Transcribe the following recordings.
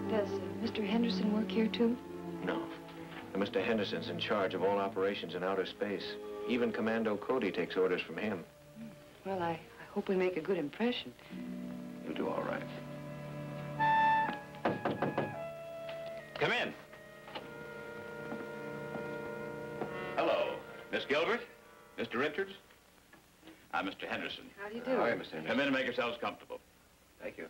Does Mr. Henderson work here, too? No. Mr. Henderson's in charge of all operations in outer space. Even Commando Cody takes orders from him. Well, I hope we make a good impression. You'll do all right. Come in. Hello, Miss Gilbert, Mr. Richards. I'm Mr. Henderson. How do you do? How are you, Mr. Henderson? Come in and make yourselves comfortable. Thank you.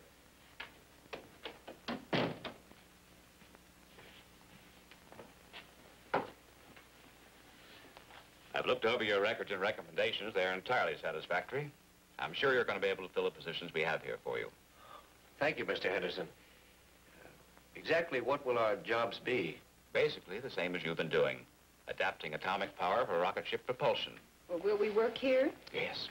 I've looked over your records and recommendations. They're entirely satisfactory. I'm sure you're going to be able to fill the positions we have here for you. Thank you, Mr. Henderson. Exactly what will our jobs be? Basically, the same as you've been doing. Adapting atomic power for rocket ship propulsion. Well, will we work here? Yes.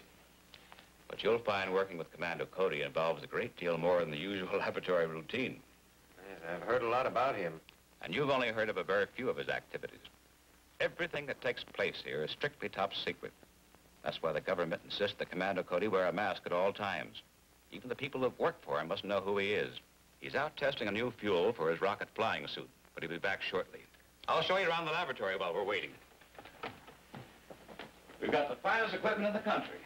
But you'll find working with Commando Cody involves a great deal more than the usual laboratory routine. Yes, I've heard a lot about him. And you've only heard of a very few of his activities. Everything that takes place here is strictly top secret. That's why the government insists that Commando Cody wear a mask at all times. Even the people who've worked for him must know who he is. He's out testing a new fuel for his rocket flying suit, but he'll be back shortly. I'll show you around the laboratory while we're waiting. We've got the finest equipment in the country.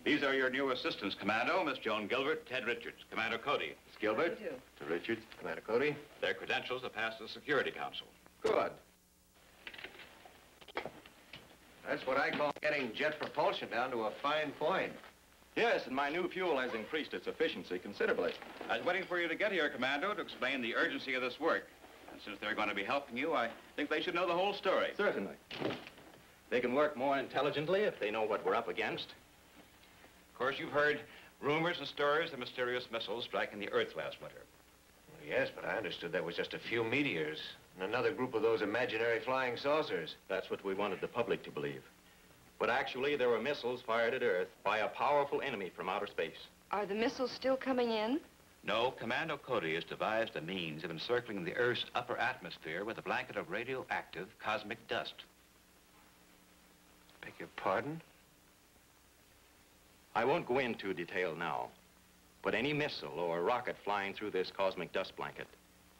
These are your new assistants, Commando, Miss Joan Gilbert, Ted Richards, Commander Cody. Miss Gilbert? How do you do? To Richards, Commander Cody. Their credentials have passed the Security Council. Good. That's what I call getting jet propulsion down to a fine point. Yes, and my new fuel has increased its efficiency considerably. I was waiting for you to get here, Commando, to explain the urgency of this work. And since they're going to be helping you, I think they should know the whole story. Certainly. They can work more intelligently if they know what we're up against. Of course, you've heard rumors and stories of mysterious missiles striking the Earth last winter. Well, yes, but I understood that was just a few meteors and another group of those imaginary flying saucers. That's what we wanted the public to believe. But actually, there were missiles fired at Earth by a powerful enemy from outer space. Are the missiles still coming in? No, Commando Cody has devised a means of encircling the Earth's upper atmosphere with a blanket of radioactive cosmic dust. Beg your pardon? I won't go into detail now, but any missile or rocket flying through this cosmic dust blanket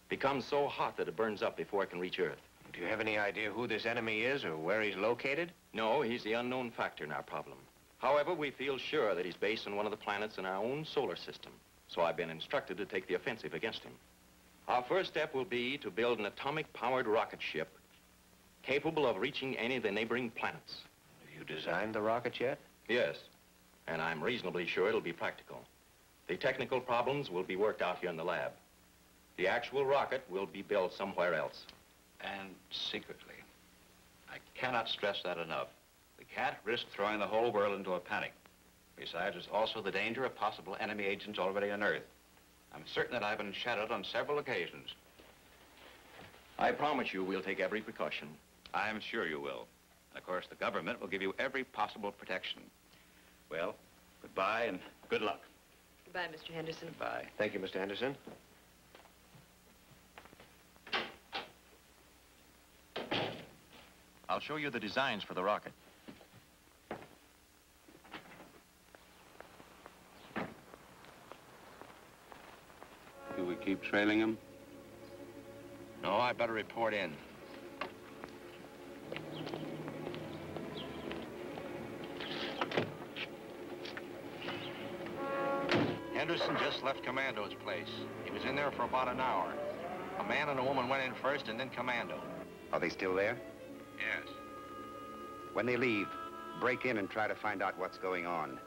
becomes so hot that it burns up before it can reach Earth. Do you have any idea who this enemy is or where he's located? No, he's the unknown factor in our problem. However, we feel sure that he's based on one of the planets in our own solar system, so I've been instructed to take the offensive against him. Our first step will be to build an atomic-powered rocket ship capable of reaching any of the neighboring planets. Have you designed the rocket yet? Yes, and I'm reasonably sure it'll be practical. The technical problems will be worked out here in the lab. The actual rocket will be built somewhere else. And secretly. I cannot stress that enough. We can't risk throwing the whole world into a panic. Besides, there's also the danger of possible enemy agents already on Earth. I'm certain that I've been shadowed on several occasions. I promise you we'll take every precaution. I'm sure you will. And of course, the government will give you every possible protection. Well, goodbye and good luck. Goodbye, Mr. Henderson. Goodbye. Thank you, Mr. Henderson. I'll show you the designs for the rocket. Do we keep trailing him? No, I better report in. Henderson just left Commando's place. He was in there for about an hour. A man and a woman went in first and then Commando. Are they still there? Yes. When they leave, break in and try to find out what's going on.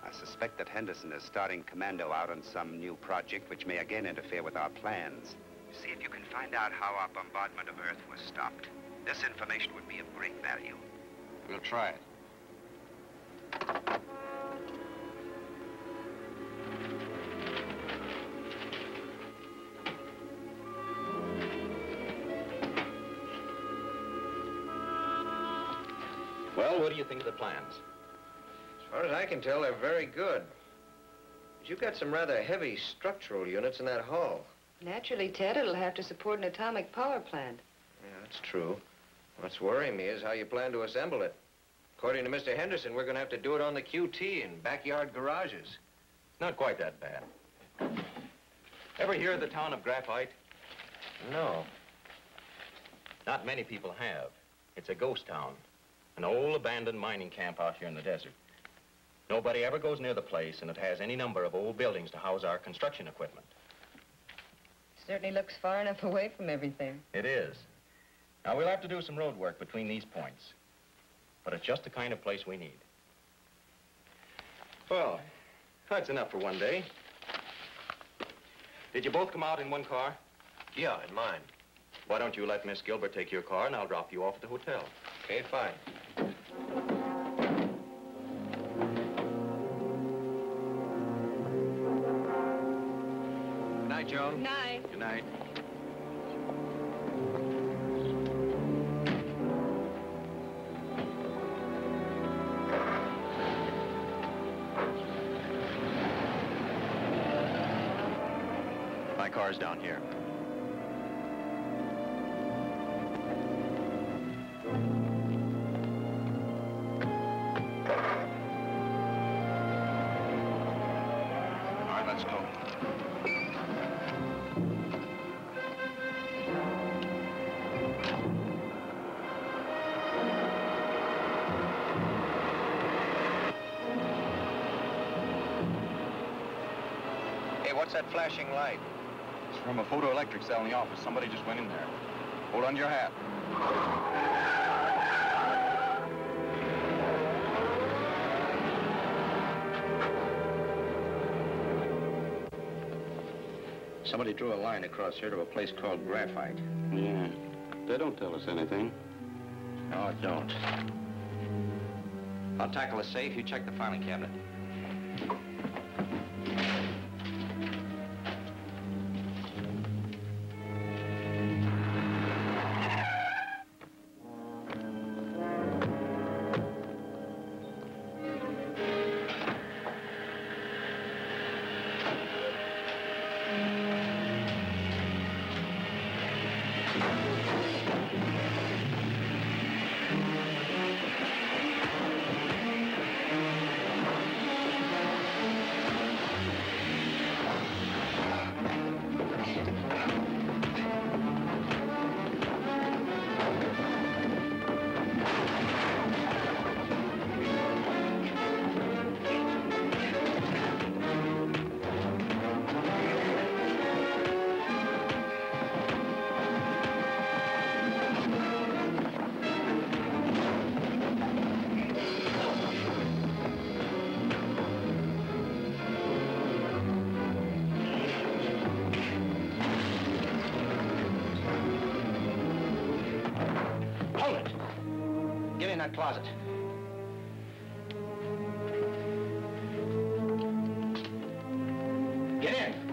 I suspect that Henderson is starting Commando out on some new project which may again interfere with our plans. See if you can find out how our bombardment of Earth was stopped. This information would be of great value. We'll try it. Well, what do you think of the plans? As far as I can tell, they're very good. But you've got some rather heavy structural units in that hull. Naturally, Ted, it'll have to support an atomic power plant. Yeah, that's true. What's worrying me is how you plan to assemble it. According to Mr. Henderson, we're going to have to do it on the QT in backyard garages. Not quite that bad. Ever hear of the town of Graphite? No. Not many people have. It's a ghost town. An old abandoned mining camp out here in the desert. Nobody ever goes near the place, and it has any number of old buildings to house our construction equipment. Certainly looks far enough away from everything. It is. Now, we'll have to do some road work between these points. But it's just the kind of place we need. Well, that's enough for one day. Did you both come out in one car? Yeah, in mine. Why don't you let Miss Gilbert take your car, and I'll drop you off at the hotel. Okay, fine. Good night, Joan. Night. Good night. My car's down here. All right, let's go. Hey, what's that flashing light? It's from a photoelectric cell in the office. Somebody just went in there. Hold on to your hat. Somebody drew a line across here to a place called Graphite. Yeah. They don't tell us anything. No, it don't. I'll tackle the safe. You check the filing cabinet. that closet. Get in.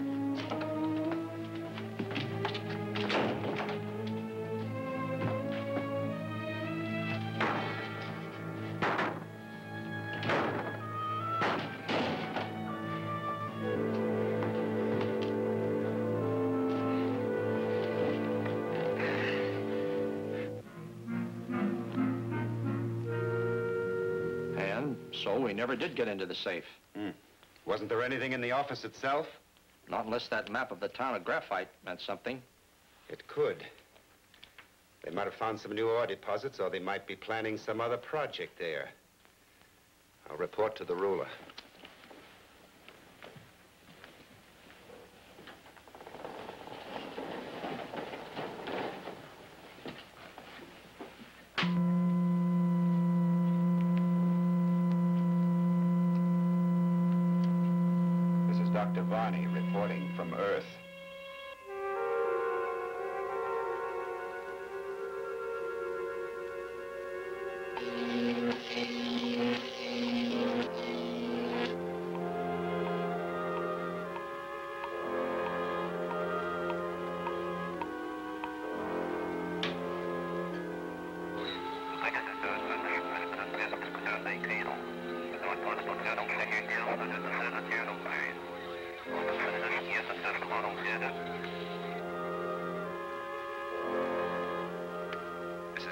So we never did get into the safe. Wasn't there anything in the office itself? Not unless that map of the town of Graphite meant something. It could. They might have found some new ore deposits, or they might be planning some other project there. I'll report to the ruler. Dr. Varney reporting from Earth.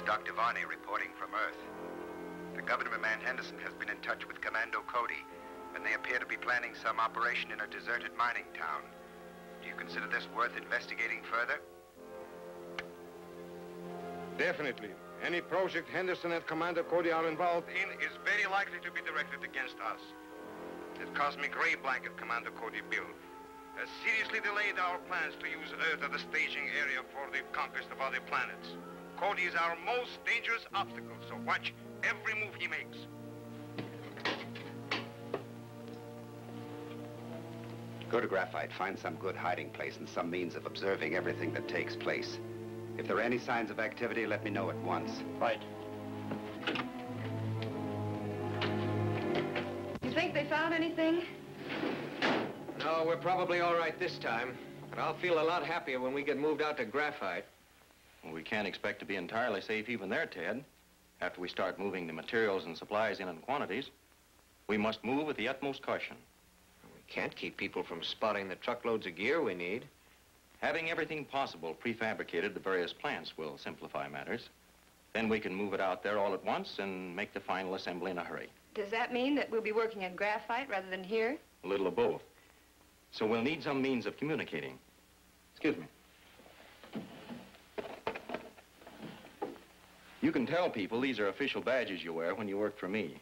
Dr. Varney reporting from Earth. The government man Henderson has been in touch with Commando Cody, and they appear to be planning some operation in a deserted mining town. Do you consider this worth investigating further? Definitely. Any project Henderson and Commander Cody are involved in is very likely to be directed against us. That cosmic ray blanket Commander Cody built has seriously delayed our plans to use Earth as a staging area for the conquest of other planets. Cody is our most dangerous obstacle, so watch every move he makes. Go to Graphite, find some good hiding place and some means of observing everything that takes place. If there are any signs of activity, let me know at once. Right. You think they found anything? No, we're probably all right this time. But I'll feel a lot happier when we get moved out to Graphite. Well, we can't expect to be entirely safe even there, Ted. After we start moving the materials and supplies in quantities, we must move with the utmost caution. We can't keep people from spotting the truckloads of gear we need. Having everything possible prefabricated, the various plants will simplify matters. Then we can move it out there all at once and make the final assembly in a hurry. Does that mean that we'll be working at Graphite rather than here? A little of both. So we'll need some means of communicating. Excuse me. You can tell people these are official badges you wear when you work for me.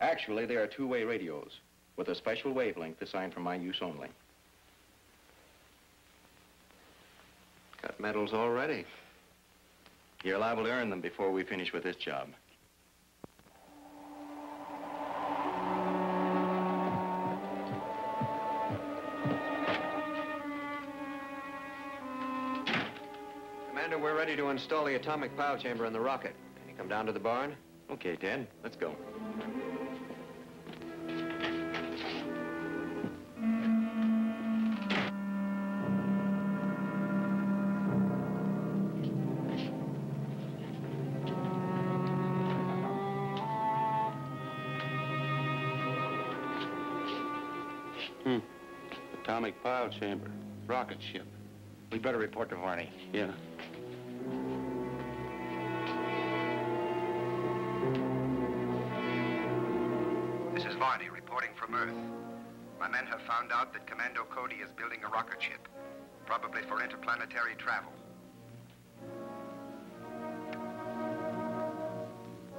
Actually, they are two-way radios with a special wavelength assigned for my use only. Got medals already. You're liable to earn them before we finish with this job. Commander, we're ready to install the atomic pile chamber in the rocket. Can you come down to the barn? Okay, Ted, let's go. Atomic pile chamber. Rocket ship. We better report to Varney. Yeah. This is Varney reporting from Earth. My men have found out that Commando Cody is building a rocket ship, probably for interplanetary travel.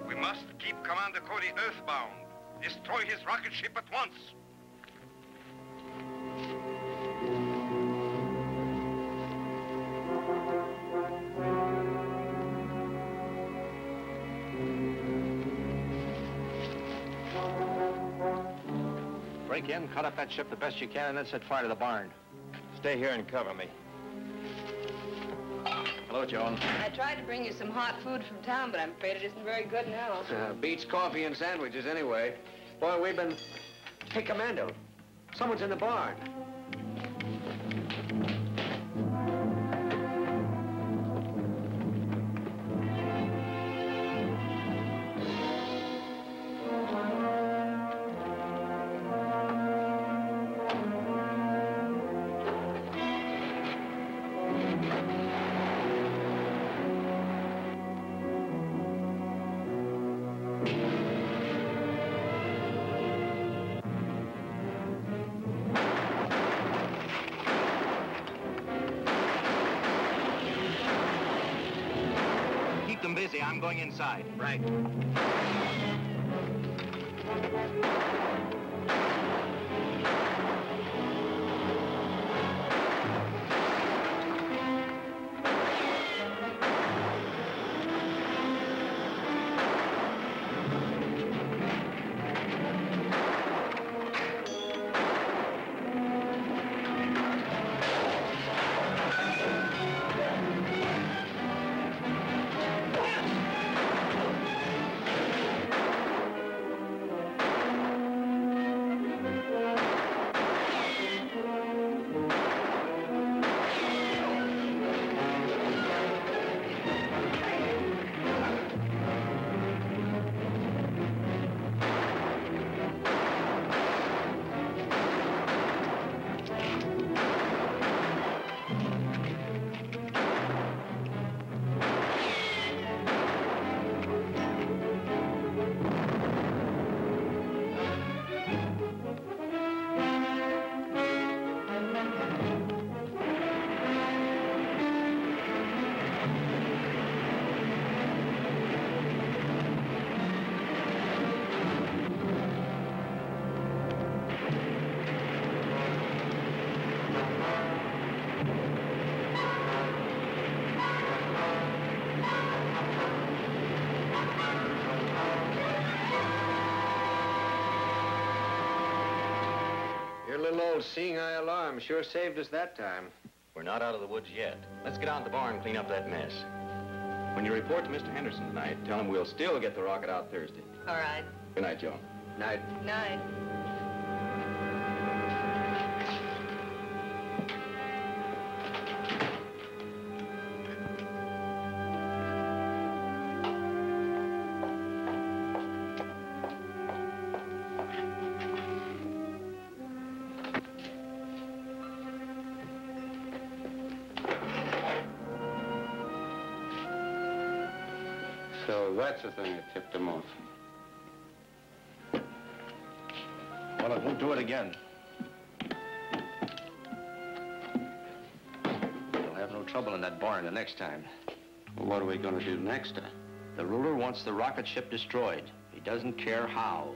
We must keep Commander Cody earthbound. Destroy his rocket ship at once. Break in, cut up that ship the best you can, and then set fire to the barn. Stay here and cover me. Hello, Joan. I tried to bring you some hot food from town, but I'm afraid it isn't very good now. Beats coffee and sandwiches anyway. Boy, we've been... Hey, Commando, someone's in the barn. Keep them busy. I'm going inside. Right. old seeing eye alarm sure saved us that time. We're not out of the woods yet. Let's get out in the barn and clean up that mess. When you report to Mr. Henderson tonight, tell him we'll still get the rocket out Thursday. All right. Good night, Joe. Night. Night. So that's the thing that tipped him off. Well, I won't do it again. We'll have no trouble in that barn the next time. Well, what are we going to do next time? The ruler wants the rocket ship destroyed. He doesn't care how.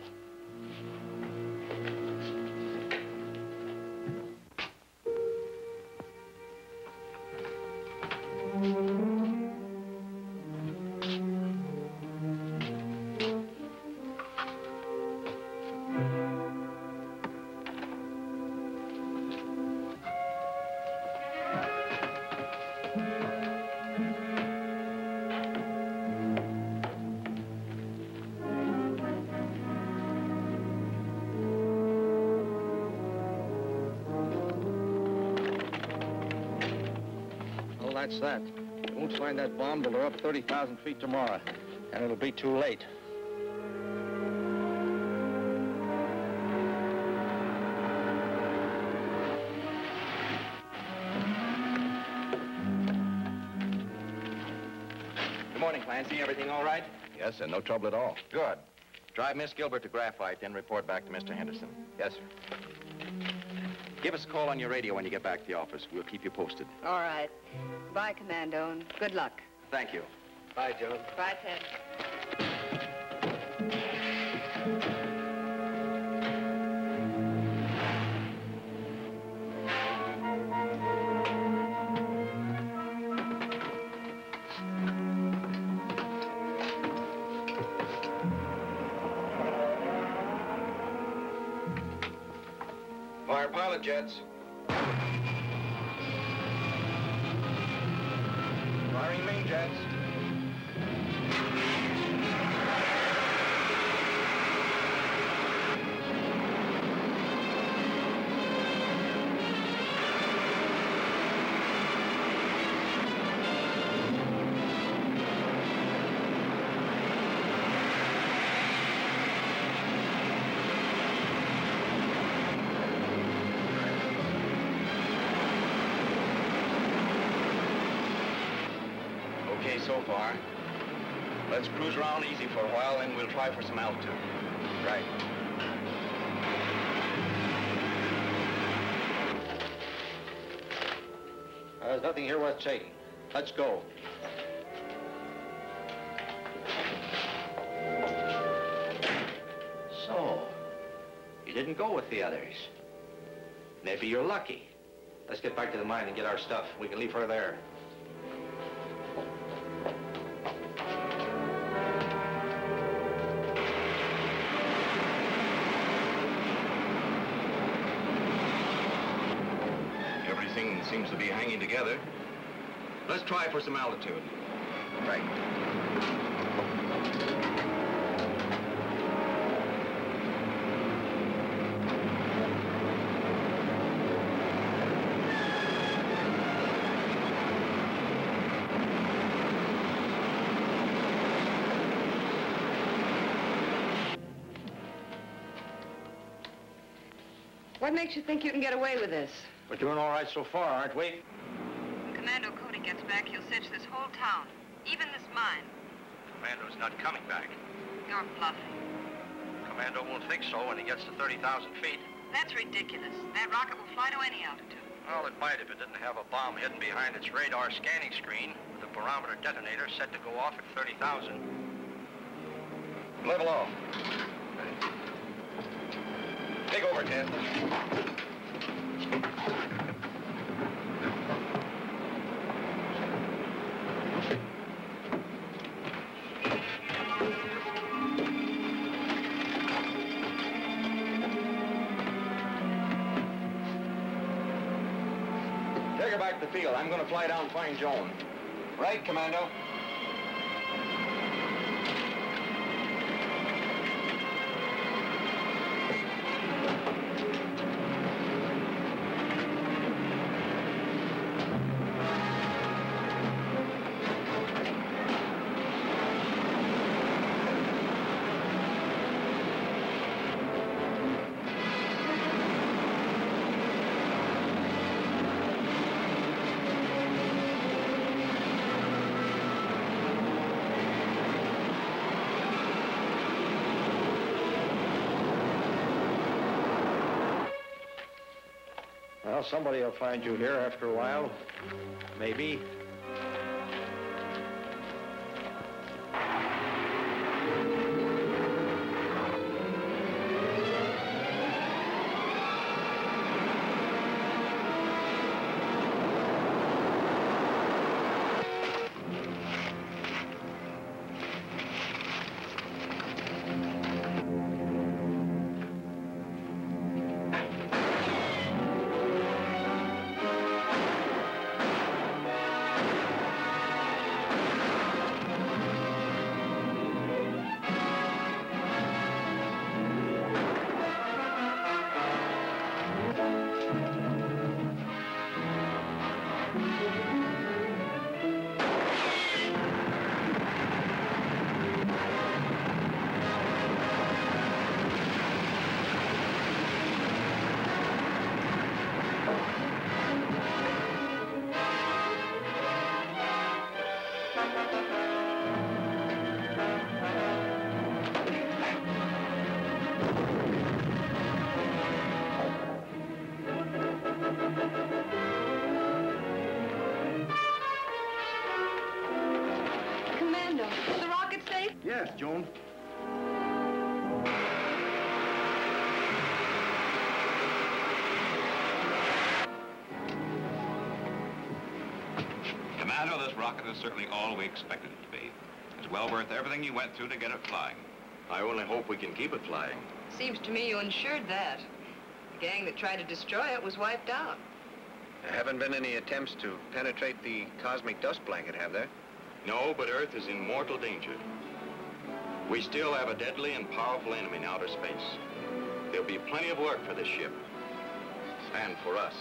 That's that. We won't find that bomb till they're up 30,000 feet tomorrow, and it'll be too late. Good morning, Clancy. Everything all right? Yes, sir. No trouble at all. Good. Drive Miss Gilbert to Graphite, then report back to Mr. Henderson. Yes, sir. Give us a call on your radio when you get back to the office. We'll keep you posted. All right. Bye, Commando, and good luck. Thank you. Bye, Joe. Bye, Ted. Fire pilot jets. Firing main jets. Okay so far. Let's cruise around easy for a while, then we'll try for some altitude. Right. There's nothing here worth taking. Let's go. So, you didn't go with the others. Maybe you're lucky. Let's get back to the mine and get our stuff. We can leave her there. Everything seems to be hanging together. Let's try for some altitude. Right. What makes you think you can get away with this? We're doing all right so far, aren't we? When Commando Cody gets back, he'll search this whole town, even this mine. Commando's not coming back. You're bluffing. Commando won't think so when he gets to 30,000 feet. That's ridiculous. That rocket will fly to any altitude. Well, it might if it didn't have a bomb hidden behind its radar scanning screen with a barometer detonator set to go off at 30,000. Level off. Take over, Ted. take her back to the field. I'm going to fly down and find Joan. Right, Commando. Well, somebody will find you here after a while. Maybe. Commando, is the rocket safe? Yes, Joan. Commando, this rocket is certainly all we expected it to be. It's well worth everything you went through to get it flying. I only hope we can keep it flying. Seems to me you ensured that. The gang that tried to destroy it was wiped out. There haven't been any attempts to penetrate the cosmic dust blanket, have there? No, but Earth is in mortal danger. We still have a deadly and powerful enemy in outer space. There'll be plenty of work for this ship. And for us.